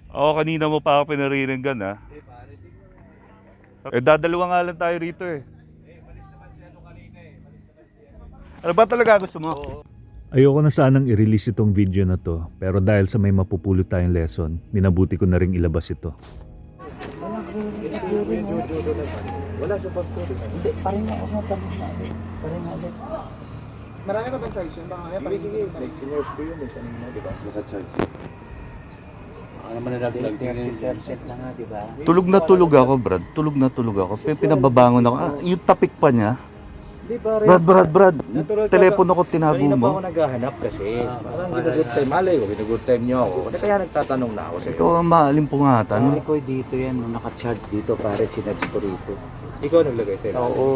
Oo, kanina mo pa ako pinariringgan ha. Dadalawa nga lang tayo rito eh. Ano ba talaga gusto mo? Ayoko na sanang i-release itong video na to, pero dahil sa may mapupulot tayong lesson, minabuti ko na rin ilabas ito. Wala sa pagtulog. Hindi, parang nga ako natanong na. Parang nga sa... Marami ka bang charge yun? Baka kaya parang sige. Like, sinurse ko yun eh. Kanina, di ba? Naka-charge. Ano naman na natin? 30% na nga, di ba? Tulog na tulog ako, Brad. Tulog na tulog ako. Pinababangon ako. Yung tapik pa niya. Di ba? Brad. Telepono ko tinago Kanina pa mo. ako naghahanap kasi. Parang good time. Malay ko, good time niyo ako. Kaya nagtatanong na ako sa'yo. Ikaw ang maalimpungatan. Pare ko dito yan, nung naka-charge dito, pare, chinudge ko rito. Ikaw naglagay sa'yo? Oo.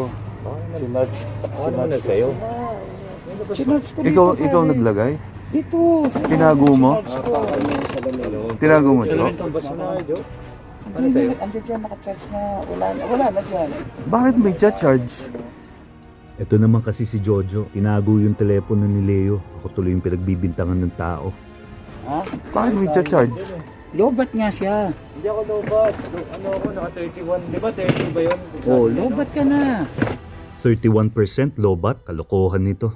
Chinudge. Ano naman na sa'yo? Chinudge ko dito, Ikaw pare. naglagay? Dito. Tinago mo? Tinago mo ito? Bas mo na, Jo. Ano sa'yo? Andiyan dyan, naka-charge na. Wala na dyan. Bakit may charge? Ito naman kasi si Jojo, tinago yung telepono ni Leo. Ako tuloy yung pinagbibintangan ng tao. Ha? Bakit may charge? Lobat nga siya. Hindi ako lobat. Ano ako, naka-31. Di ba 30 ba yun? Oh, lobat ka na. 31% lobat, kalokohan nito.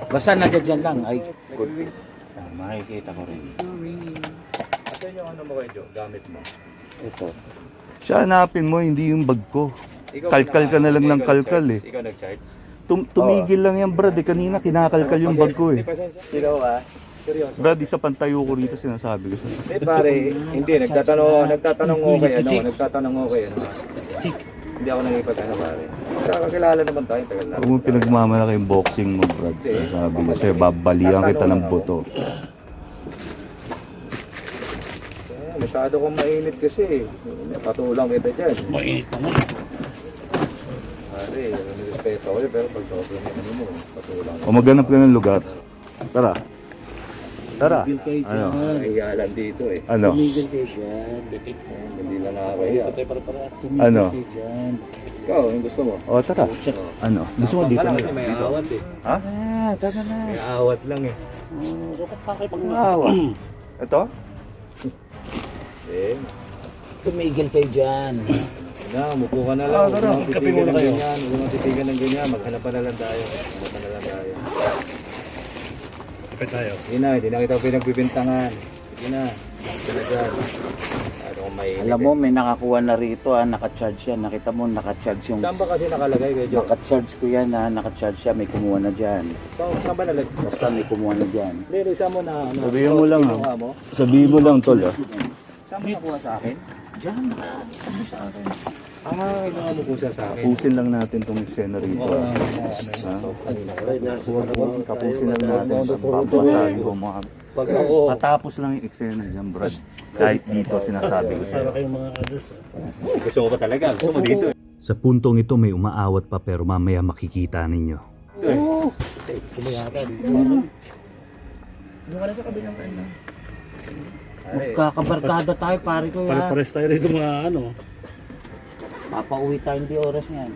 Basta nandiyan lang. Ay, good. Makikita ko rin. Asan yung ano mo kayo, Jo? Gamit mo. Ito. Siya hanapin mo, hindi yung bag ko. Ikaw Kalkal ka na lang ng kalkal eh. Ikaw nag-charge? Tumigil lang yan, Brad. Kanina kinakalkal yung bag ko eh. Ikaw Seryoso? Brad, isa pantayo ko rito sinasabi ko sa'yo. Pare, hindi. Nagtatanong ko kayo, Hindi ako nangipag pare. Kakakilala naman tayo, tagal na. Huwag mo pinagmamalaki yung boxing mo, Brad. Sinasabi ko sa'yo, babalihan kita ng buto. Masyado kong mainit kasi. Patulang kita dyan. Mainit naman. Pare, respeto ko pero pag sobrang ano mo, patulang. O maghanap ka ng lugar. Tara. Ano? Nahiyalan dito eh. Ano? Tumigil kayo dyan. Hindi lang nakakahiya. Tumigil Ano? kayo dyan. Ikaw, yung gusto mo? O tara. Ano? Gusto mo dito na Kasi lang? may awat eh. Ha? Tama na. May awat lang eh. Awa. Ito? Eh, Tumigil kayo dyan. umupo ka na lang. tara. Kape muna kayo. Huwag mong titigan ng ganyan. Maghanap pa na lang tayo. Kape tayo. Hindi na kita pinagbibintangan. Sige na. Sige na dyan. Ano kung mainit Alam mo, may nakakuha na rito naka-charge yan. Nakita mo, naka-charge yung... Saan ba kasi nakalagay kayo, Jo? Naka-charge ko yan naka-charge siya. May kumuha na dyan. Saan ba nalagay? Basta may kumuha na dyan. Lero, saan mo na? Ano, Sabihin mo lang kinuha mo? Sabihin mo lang, tol Saan mo nakuha sa akin? Dyan, naka-charge sa akin. Kinuha mo kusa sa akin. Tapusin lang natin itong eksena rito. Tapusin lang natin sa papasabi ko mga... Pag ako, Patapos lang yung eksena dyan, Brad. Kahit dito sinasabi ko sa'yo. gusto mo pa talaga? Gusto mo dito? Sa puntong ito may umaawat pa pero mamaya makikita ninyo. Doon ka na sa kabilang ano. Magkakabarkada tayo, pare ko yan. Pare-pares tayo rito mga ano. Papauwi tayo hindi oras yan.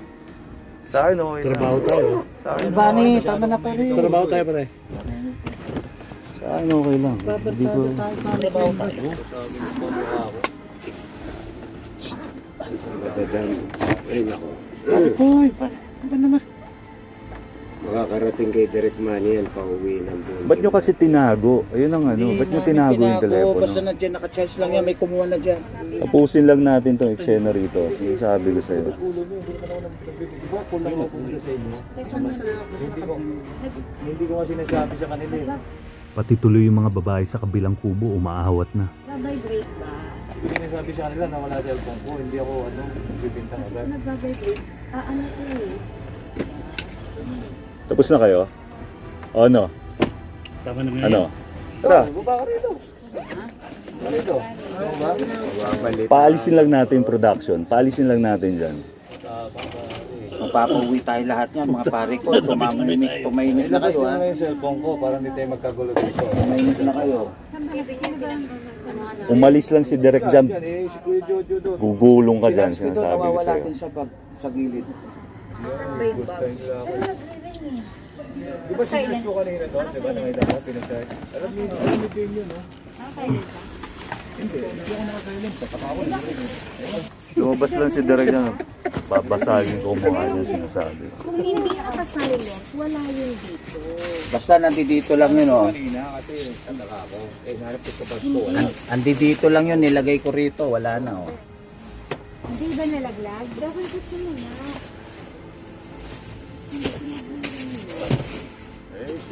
Sa akin, okay Trabaho tayo. Bani, tama na pare. Trabaho tayo pare. Sa akin, okay lang. Hindi ko... Tayo, pare. Trabaho tayo. Ay nako, Uy, pare. Ano naman? makakarating kay Direct Money yan, pauwi ng buong. Ba't nyo kasi tinago? Ayun ang ano, ba't nyo tinago yung telepono? Basta na dyan, naka-charge lang yan. May kumuha na dyan. Tapusin lang natin itong eksena rito. Sinasabi ko sa'yo. Hindi ko kasi sinasabi sa kanila eh. Pati tuloy yung mga babae sa kabilang kubo umaawat na. Nag-vibrate ba? Hindi ko sinasabi sa kanila na wala cellphone ko. Hindi ako nagbibintang Kasi agad. kung nag-vibrate, ano ko eh. Tapos na kayo? O ano? Tama naman yan. Ano? Tara, Baba ka rito. Rito. paalisin lang natin yung production. Paalisin lang natin dyan. Mapapauwi tayo lahat yan, mga pare ko. Tumahimik na Ilakas kayo, nyo ha? na yung cellphone ko para hindi tayo magkagulo dito. Tumahimik na kayo. Sino ba ang sa mga na? Umalis lang si Direct Jam. Yan eh, si Kuya Jojo doon. Gugulong ka dyan, Sinarge ko doon, sinasabi ko nawawala sa'yo. din sa gilid. Isang brain Good box. time lang ako. Pero nagre-ring eh. Di ba sinurge ko kanina doon? Di ba nakita ko? Pinag-charge. Alam niyo din yun, no? Naka-silent ka. Lumabas lang si Derek na babasagin ko mukha niya sinasabi. Kung hindi nakasilent, wala yun dito. Basta nandito lang yun, oh. Andito lang yun, nilagay ko rito, wala na, oh. Hindi ba nalaglag? Dapat gusto mo na.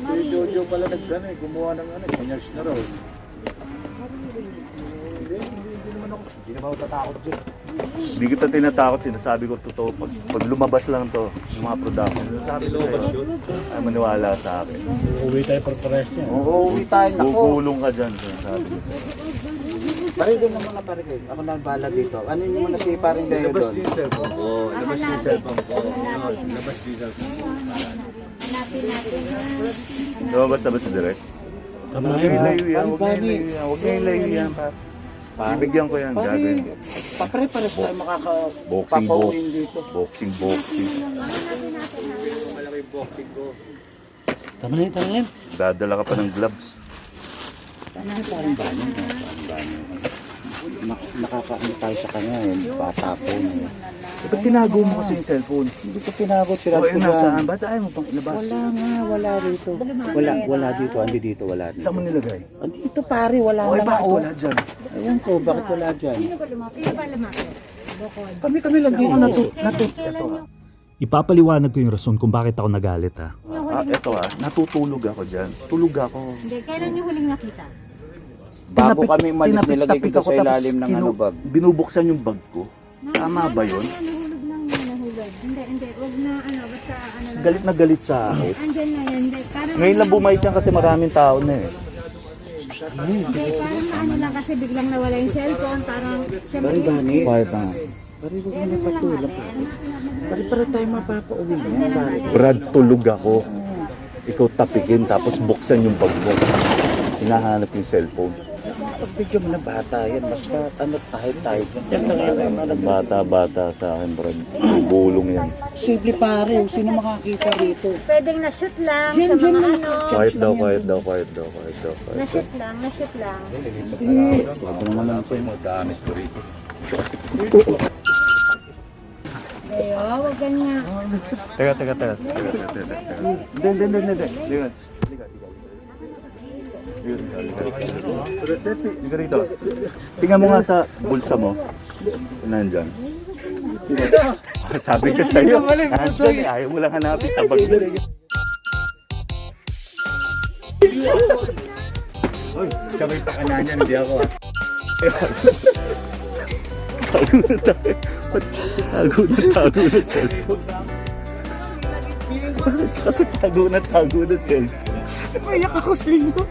Si Jojo pala nagkano gumawa ng kanyas na raw. Hindi naman ako tatakot dyan. Hindi kita tinatakot, sinasabi ko totoo. Pag lumabas lang to, yung mga production, sinasabi ko sa'yo, ay maniwala sa akin. Uwi tayo prepares niya. Oo, uwi tayo, nako. Gugulong ka dyan, sinasabi ko sa'yo. Pare, doon naman na pare kayo. Ako na ang bahala dito. Ano yung muna si paring Leo Labas doon? din yung cellphone ko. Labas din yung cellphone ko. Labas din yung cellphone ko. Hanapin natin ha. Lumabas na ba si Derek? Tama Huwag niya yun. ilayo yan, Ano huwag ba niya ni? ilayo yan, huwag niya ilayo yan. Ibigyan ko yan, Pare, gagawin. papare-pares tayo Boxing, makakapapauwin dito. Boxing. Tama na yun, tama na yun. Dadala ka pa ng gloves. Ano yung parang banyo? Parang banyo. Nakakaano tayo sa kanya, bata po. Ba't tinago mo kasi yung cellphone? Hindi ko pinagot si O, Rags ko nasaan? dyan. Ba't ayaw mo pang ilabas? Wala nga, wala rito. Wala dito, andi dito, wala dito. Saan mo nilagay? Andito pare, wala O, na nga. bakit Oh. wala dyan? Ewan ko, bakit wala dyan? Sino ba lumapit? Bukod. Kami lang dito Ipapaliwanag ko yung rason kung bakit ako nagalit ha. Yung Ah, huling eto ha, natutulog ako dyan. Tulog ako. Hindi, kailan yung huling nakita? Bago kami umalis, nilagay ko Tinapik-tapik to sa ako, ilalim tapos ng ano bag. Binubuksan yung bag ko. Tama ba yun? Nahulog lang yan, nahulog. Hindi, wag na basta lang. Galit na galit sa akin. Andyan na yan, hindi. Parang Ngayon lang bumait yan kasi maraming tao na eh. Hindi, parang lang kasi biglang nawala yung cellphone, parang Bari bani. Quiet na. Bari huwag mo Ano na patulog. Bari para tayo mapapauwi niyan, bari. Brad, tulog ako. Ikaw tapikin tapos buksan yung bag mo. Hinahanap yung cellphone. Pag video mo na bata yan, mas bata na tayo dyan. Bata-bata sa akin, Brad. Bulong yan. Simple pare, sino makakita rito? pwedeng na-shoot lang Diyan, sa diyan mga lang. ano. Quiet daw, quiet daw. Na-shoot lang. Sobrang naman po yung Gamit ko rito. Ayo, wag ganyan. Teka. Hindi. Liga rito. Tingnan mo nga sa bulsa mo. Nandyan. Sabi ko sa'yo. Nandyan eh. Ayaw mo lang hanapin sa bag mo. Uy, siya may pakanan niyan, hindi ako ah. Tago na cellphone. Kasi tago na cellphone. Mayak ako sa inyo.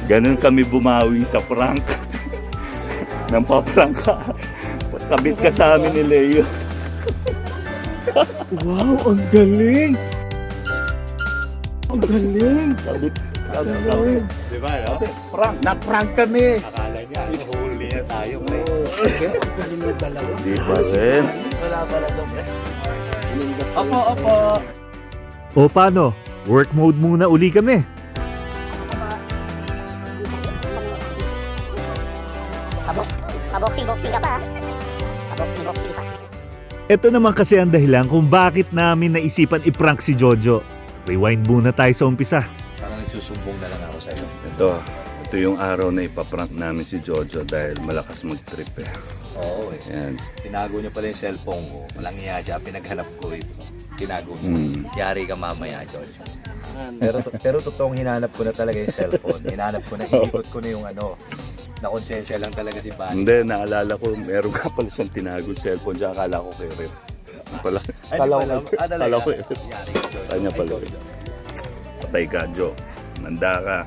Ganun kami bumawi sa prank. Nang paprank ka. Kabit ka sa amin ni Leo. wow, ang galing! Ang galing! Kabit. Di ba, no? Prank! Na-prank kami! Akala niya, huli na tayo, pre. Ang galing na dalawa. Di pa rin. Wala pala daw, pre. Opo. O paano? Work mode muna uli kami. Paboxing ka pa. Paboxing pa. Ito naman kasi ang dahilan kung bakit namin naisipan i-prank si Jojo. Rewind muna tayo sa umpisa. Parang nagsusumbong na lang ako sa'yo. Ito yung araw na ipaprank namin si Jojo dahil malakas mag-trip eh. Oo eh. Yan. Tinago niya pala yung cellphone ko. Walang iya siya, pinaghanap ko rito. Tinago niya. Yari ka mamaya, George. Pero totoong hinanap ko na talaga yung cellphone. Hinanap ko na, iikot ko na yung ano. Na-konsensya lang talaga si Bani. Hindi, naalala ko, meron ka pala siyang tinagong cellphone dyan. Akala ko kay Rip. Pala, Ay, kala di ko, pala. kala ko, Yari ka, George. kanya Ay, pala. George. Patay ka, Jo. Manda ka.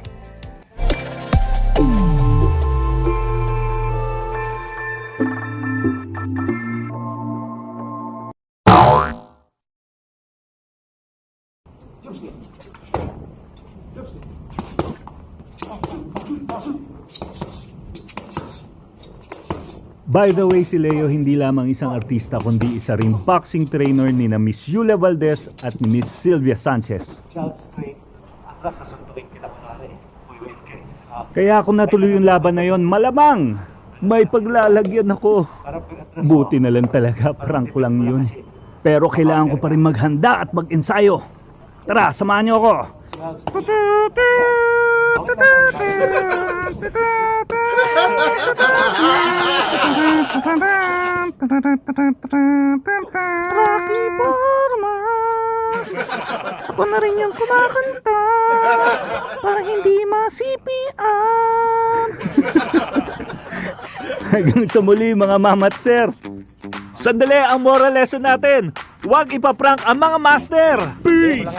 By the way, si Leo hindi lamang isang artista kundi isa ring boxing trainer ni na Miss Yula Valdez at ni Miss Sylvia Sanchez. Kaya kung natuloy yung laban na yon, malamang may paglalagyan ako. Buti na lang talaga, prank ko lang yun. Pero kailangan ko pa rin maghanda at mag-ensayo. Tara, samahan niyo ako. Rocky Forma, ako na rin yung kumakanta para hindi masipian. Hanggang sa muli mga mama at sir. Sandali, ang moral lesson natin. Huwag ipaprank ang mga master. Peace!